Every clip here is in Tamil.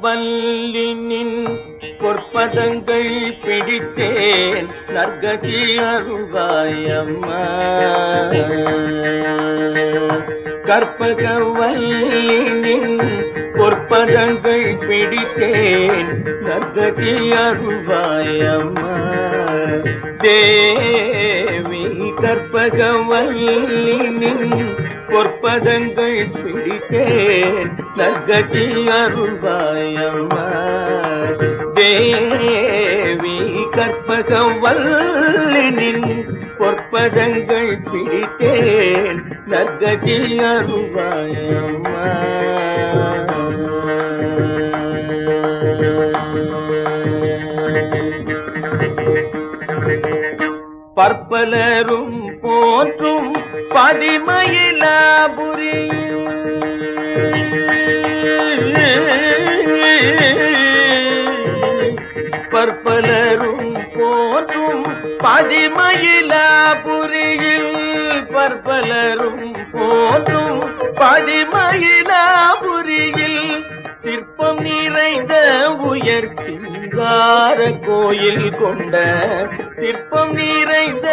கற்பகவல்லினின் பொற்பதங்கள் பிடித்தேன் நற்கதி அருள்வாயம்மா. கற்பகவல்லினின் பொற்பதங்கள் பிடித்தேன் நற்கதி அருள்வாயம்மா. தேவி கற்பகவல்லினின் பொற்பதங்கள் பிடித்தேன் நற்கதி அருள்வாயம்மா. தேவி கற்பகவல்லினின் பொற்பதங்கள் பிடித்தேன் நற்கதி அருள்வாயம்மா. பற்பலரும் போற்றும் பதிமயிலாபுரி பற்பலரும் போற்றும் பதிமயிலாபுரியில் பற்பலரும் போற்றும் பதிமயிலாபுரியில் சிற்பம் நிறைந்த உயர் சிங்கார கோயில் கொண்ட சிற்பம் நிறைந்த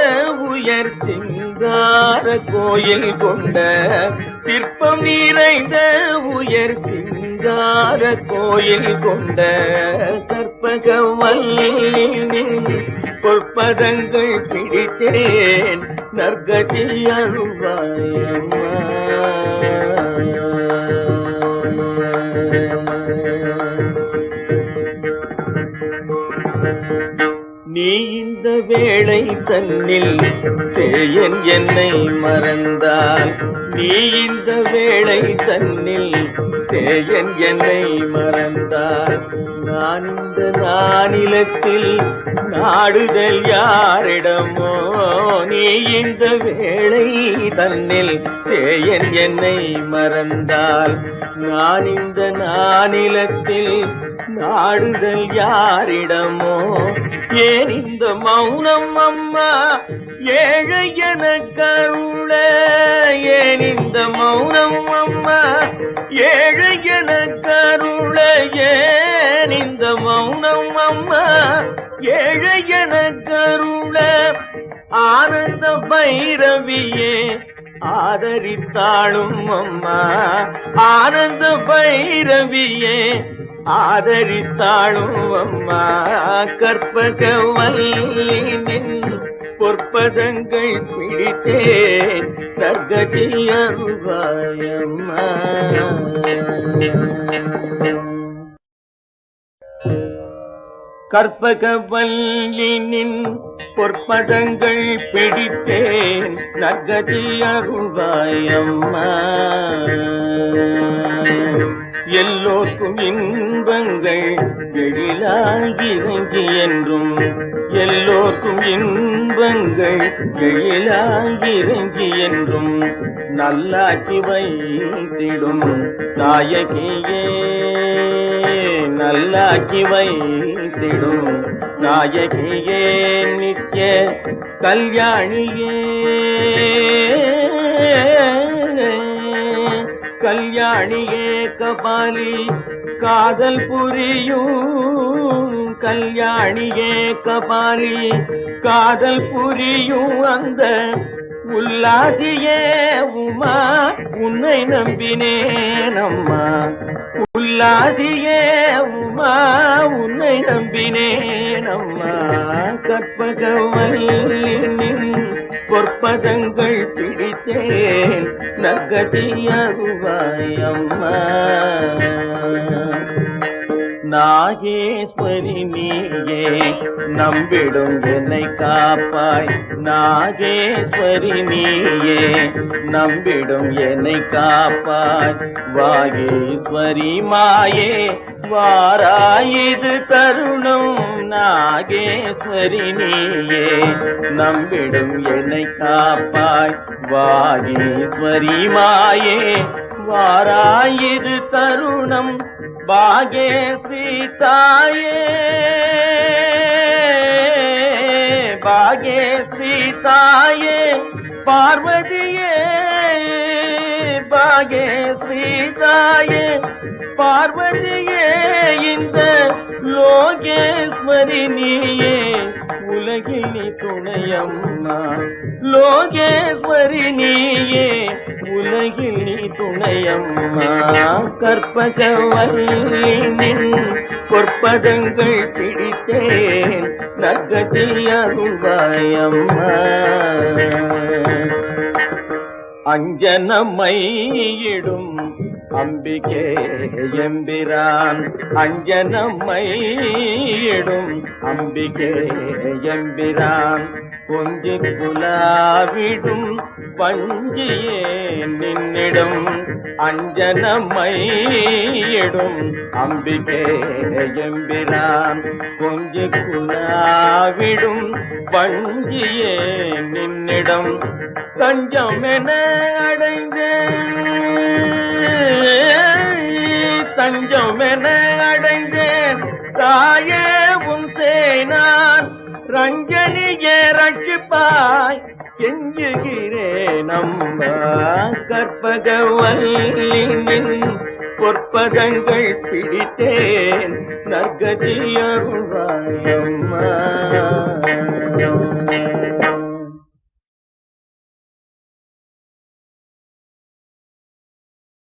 உயர் சிங்கார கோயில் கொண்ட சிற்பம் நிறைந்த உயர் சிங்கார கோயில் கொண்ட கற்பகவல்லினின் பொற்பதங்கள் பிடித்தேன் நற்கதி அருள்வாயம்மா. நீ இந்த வேளை தன்னில் சேயன் என்னை மறந்தால் நீ இந்த வேளை தன்னில் சேயன் என்னை மறந்தால் நான் இந்த நானிலத்தில் நாடுதல் யாரிடமோ. நீ இந்த வேளை தன்னில் சேயன் என்னை மறந்தால் நான் இந்த நானிலத்தில் நாடுதல் யாரிடமோ. ஏன் இந்த மௌனம் அம்மா ஏழை என கருள. ஏன் இந்த மௌனம் அம்மா ஏழை என கருள. ஏன் இந்த மௌனம் அம்மா ஏழை என கருள. ஆனந்த பைரவியே ஆதரித்தாளும் அம்மா. ஆனந்த பைரவியே ஆதரித்தாளும் அம்மா. கற்பகவல்லினின் பொற்பதங்கள் பிடித்தேன் நற்கதி அருள்வாயம்மா. கற்பகவல்லினின் பொற்பதங்கள் பிடித்தேன் நற்கதி அருள்வாயம்மா. எல்லோர்க்கும் இன்பங்கள் எழிலாகி இறங்கி என்றும் எல்லோர்க்கும் இன்பங்கள் எழிலாகி இறங்கி என்றும் நல்லாக்கி வைத்திடும் நாயகியே. நல்லாக்கி வைத்திடும் நாயகியே நித்ய கல்யாணியே. கல்யாணியே கபாலி காதல் புரியும். கல்யாணியே கபாலி காதல் புரியும். அந்த உல்லாசியே உமா உன்னை நம்பினேன் அம்மா. உல்லாசியே உமா உன்னை நம்பினேன் அம்மா. கற்பகவல்லினின் பொற்பதங்கள் பிடித்தேன் நற்கதி அருள்வாயம்மா. நாகேஸ்வரி நீயே நம்பிடும் என்னை காப்பாய். நாகேஸ்வரி நீயே நம்பிடும் என்னை காப்பாய். வாகேஸ்வரி மாயே வாராயிது தருணம். நாகேஸ்வரி நீயே நம்பிடும் என்னை காப்பாய். வாகேஸ்வரி மாயே வாராயிது தருணம். பாகேஸ்வரி தாயே பாகேஸ்ரீ தாயே பார்வதியே பாகேஸ்ரீ தாயே பார்வதியே இந்த லோகேஸ்வரி நீயே உலகில் நீ துணையம்மா லோகேஸ்வரி நீயே உலகில் நீ துணையம்மா கற்பகவல்லின் பொற்பதங்கள் பிடித்தேன் நற்கதியருள்வாயம்மா அஞ்சனமையிடும் அம்பிகே எம்பிரான் அஞ்சனமையிடும் அம்பிகே எம்பிரான் கொஞ்சி குலாவிடும் பஞ்சியே நின்னிடும் அஞ்சனமையிடும் அம்பிகே எம்பிரான் கொஞ்சி குலாவிடும் பஞ்சியே நின்னிடம் தஞ்சம் என அடைந்தேன் தஞ்சம் என அடைந்தேன் தாயே உன் சேனான் ரஞ்சனியே ரட்சிப்பாய் கெஞ்சுகிறேன் அம்மா கற்பகவல்லின் பொற்பதங்கள் பிடித்தேன் நற்கதியருள்வாய் அம்மா